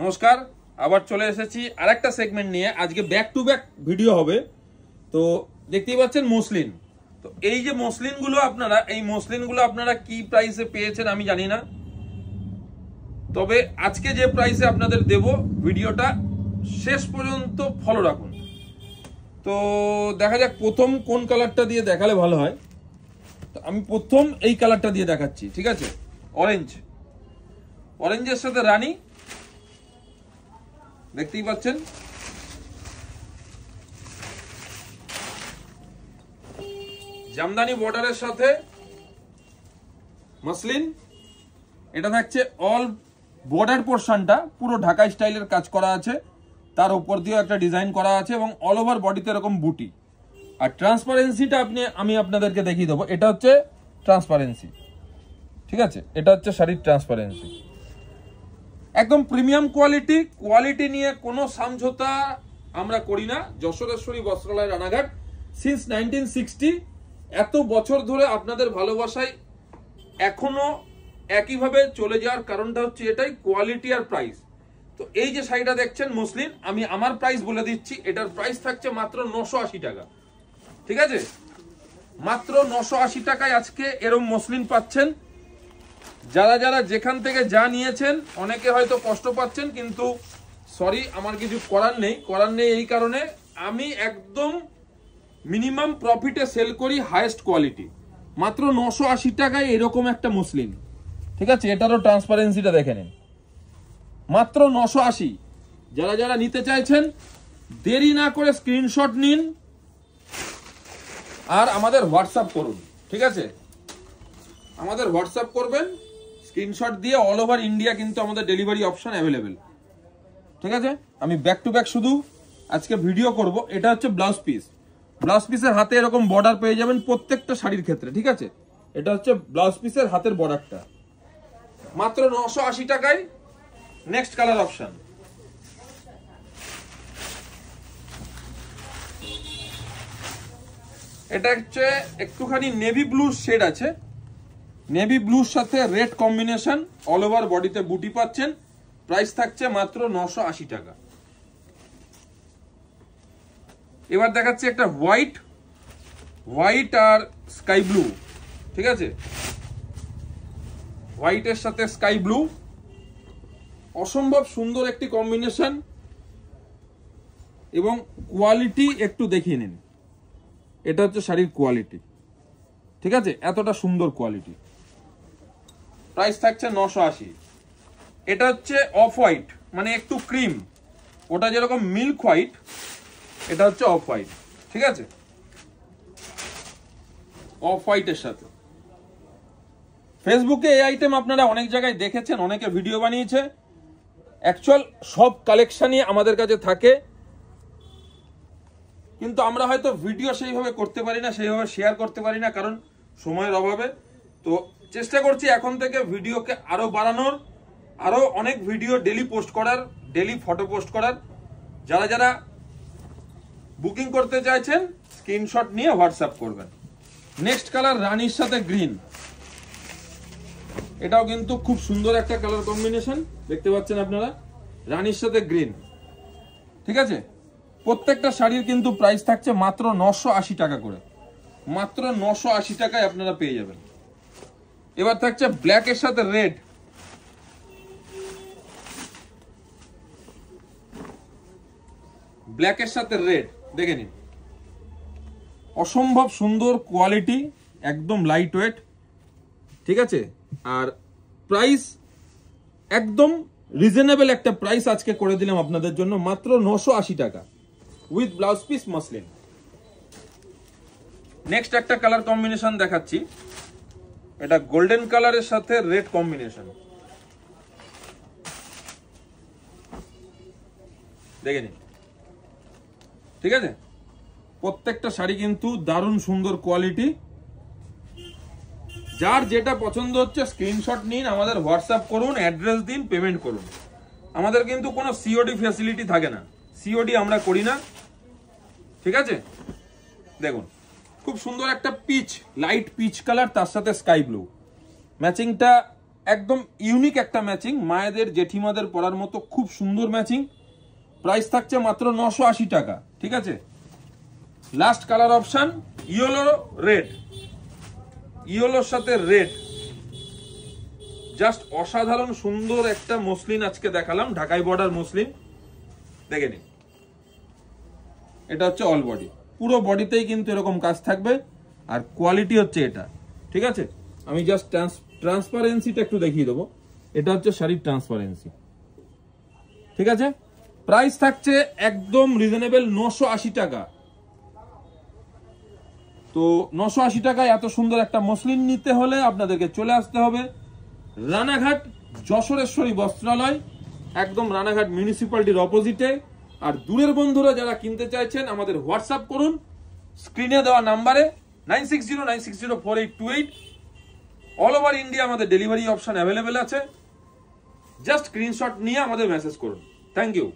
নমস্কার, আবার চলে এসেছি আরেকটা সেগমেন্ট নিয়ে। আজকে ব্যাক টু ব্যাক ভিডিও হবে। তো দেখতেই পাচ্ছেন মসলিন। তো এই যে মসলিনগুলো আপনারা কি প্রাইসে পেয়েছেন আমি জানি না, তবে আজকে যে প্রাইসে আপনাদের দেব ভিডিওটা শেষ পর্যন্ত ফলো রাখুন। তো দেখা যাক প্রথম কোন কালারটা দিয়ে দেখালে ভালো হয়। তো আমি প্রথম এই কালারটা দিয়ে দেখাচ্ছি, ঠিক আছে? অরেঞ্জের সাথে রানী, দেখতেই পাচ্ছেন। জামদানি বর্ডারের সাথে মসলিন। এটা থাকছে অল বর্ডার পোর্শনটা পুরো ঢাকা স্টাইলের কাজ করা আছে, তার উপর দিয়েও একটা ডিজাইন করা আছে এবং অল ওভার বডিতে এরকম বুটি। আর ট্রান্সপারেন্সিটা আমি আপনাদেরকে দেখিয়ে দেবো। এটা হচ্ছে ট্রান্সপারেন্সি, ঠিক আছে? এটা হচ্ছে শাড়ির ট্রান্সপারেন্সি, একদম প্রিমিয়াম কোয়ালিটি নিয়ে কোনো সমঝোতা আমরা করি না। যশোরেশ্বরী বস্ত্রালয় রানাঘাট সিন্স 1960, এত বছর ধরে আপনাদের ভালোবাসায় এখনো একইভাবে চলে যাওয়ার কারণটা হচ্ছে এটাই, কোয়ালিটি আর প্রাইস। তো এই যে শাড়িটা দেখছেন মসলিন, আমি আমার প্রাইস বলে দিচ্ছি। এটার প্রাইস থাকছে মাত্র 980 টাকা, ঠিক আছে? মাত্র 980 টাকায় আজকে এরকম মসলিন পাচ্ছেন। যারা যেখান থেকে যা নিয়েছেন অনেকে হয়তো কষ্ট পাচ্ছেন, কিন্তু সরি, আমার কিছু করার নেই। এই কারণে আমি একদম মিনিমাম প্রফিটে সেল করি, হাইয়েস্ট কোয়ালিটি। মাত্র 980 টাকায় এরকম একটা মসলিন, ঠিক আছে? এটারও ট্রান্সপারেন্সিটা দেখে নিন, মাত্র 980। যারা নিতে চাইছেন দেরি না করে স্ক্রিনশট নিন আর আমাদের হোয়াটসঅ্যাপ করুন, ঠিক আছে? আমাদের হোয়াটসঅ্যাপ করবেন, স্ক্রিনশট দিয়ে অল ওভার ইন্ডিয়া কিন্তু আমাদের ডেলিভারি অপশন অ্যাভেলেবেল, ঠিক আছে? আমি ব্যাক টু ব্যাক শুধু আজকে ভিডিও করব। এটা হচ্ছে ব্লাউজ পিসের হাতে এরকম বর্ডার পেয়ে যাবেন প্রত্যেকটা শাড়ির ক্ষেত্রে, ঠিক আছে? এটা হচ্ছে ব্লাউজ পিসের হাতের বর্ডারটা, মাত্র 980 টাকায়। নেক্সট কালার অপশন, এটা হচ্ছে একটুখানি নেভি ব্লু শেড আছে, নেভি ব্লুর সাথে রেড কম্বিনেশন, অল ওভার বডিতে বুটি পাচ্ছেন। প্রাইস থাকছে মাত্র 980 টাকা। এবার দেখাচ্ছি একটা হোয়াইট আর স্কাই ব্লু, ঠিক আছে? হোয়াইটের সাথে স্কাই ব্লু, অসম্ভব সুন্দর একটি কম্বিনেশন এবং কোয়ালিটি একটু দেখিয়ে নিন। এটা হচ্ছে শাড়ির কোয়ালিটি, ঠিক আছে? এতটা সুন্দর কোয়ালিটি। প্রাইস থাকছে 980। এটা হচ্ছে অফ হোয়াইট, মানে একটু ক্রিম, ওটা যেরকম মিল্ক হোয়াইট, এটা হচ্ছে অফ হোয়াইট, ঠিক আছে? অফ হোয়াইটের সাথে ফেসবুকে এই আইটেম আপনারা অনেক জায়গায় দেখেছেন, অনেকে ভিডিও বানিয়েছে। অ্যাকচুয়াল সব কালেকশনই আমাদের কাছে থাকে, কিন্তু আমরা হয়তো ভিডিও সেইভাবে করতে পারি না, সেইভাবে শেয়ার করতে পারি না, কারণ সময়ের অভাবে। তো চেষ্টা করছি এখন থেকে ভিডিওকে আরো বাড়ানোর, আরো অনেক ভিডিও ডেলি পোস্ট করার, ডেলি ফটো পোস্ট করার। যারা বুকিং করতে চাইছেন স্ক্রিনশট নিয়ে হোয়াটসঅ্যাপ করবেন। নেক্সট কালার রানীর সাথে গ্রিন, এটাও কিন্তু খুব সুন্দর একটা কালার কম্বিনেশন, দেখতে পাচ্ছেন আপনারা, রানীর সাথে গ্রিন, ঠিক আছে? প্রত্যেকটা শাড়ির কিন্তু প্রাইস থাকছে মাত্র 980 টাকা করে, মাত্র 980 টাকায় আপনারা পেয়ে যাবেন। এবার থাকছে ব্ল্যাকের সাথে রেড, দেখে নিন, অসম্ভব সুন্দর কোয়ালিটি, একদম লাইট ওয়েট, ঠিক আছে? আর প্রাইস একদম রিজনেবল একটা প্রাইস আজকে করে দিলাম আপনাদের জন্য, মাত্র 980 টাকা with blouse piece muslin. Next একটা কালার কম্বিনেশন দেখাচ্ছি, এটা গোল্ডেন কালারের সাথে রেড কম্বিনেশন, দেখে নিন, ঠিক আছে? প্রত্যেকটা শাড়ি কিন্তু দারুণ সুন্দর কোয়ালিটি। যার যেটা পছন্দ হচ্ছে স্ক্রিনশট নিন, আমাদের হোয়াটসঅ্যাপ করুন, অ্যাড্রেস দিন, পেমেন্ট করুন। আমাদের কিন্তু কোনো সিওডি ফ্যাসিলিটি থাকে না, সিওডি আমরা করি না, ঠিক আছে? দেখুন খুব সুন্দর একটা পিচ, লাইট পিচ কালার, তার সাথে স্কাই ব্লু, ম্যাচিংটা একদম ইউনিক একটা ম্যাচিং, মায়েদের জেঠিমাদের পরার মতো খুব সুন্দর ম্যাচিং। প্রাইস থাকছে মাত্র 980 টাকা। ঠিক আছে, last colour option yellow red, ইয়েলোর সাথে রেড, জাস্ট অসাধারণ সুন্দর একটা মসলিন আজকে দেখালাম, ঢাকাই বর্ডার মসলিন। দেখে নিন, এটা হচ্ছে অল বডি, পুরো বডিতেই কিন্তু এরকম কাজ থাকবে, আর কোয়ালিটি হচ্ছে এটা। ঠিক আছে, আমি জাস্ট ট্রান্সপারেন্সিটা একটু দেখিয়ে দেবো। এটা হচ্ছে শাড়ির ট্রান্সপারেন্সি। ঠিক আছে, প্রাইস থাকছে একদম রিজনেবল 980 টাকা। তো 980 টাকায় এত সুন্দর একটা মসলিন নিতে হলে আপনাদেরকে চলে আসতে হবে রানাঘাট যশোরেশ্বরী বস্ত্রালয়, একদম রানাঘাট মিউনিসিপ্যালিটির অপোজিটে। আর দূরের বন্ধুরা যারা কিনতে চাইছেন আমাদের হোয়াটসঅ্যাপ করুন স্ক্রিনে দেওয়া নাম্বারে 9609604828। অল ওভার ইন্ডিয়া আমাদের ডেলিভারি অপশন অ্যাভেলেবেল আছে, জাস্ট স্ক্রিনশট নিয়ে আমাদের মেসেজ করুন। Thank you.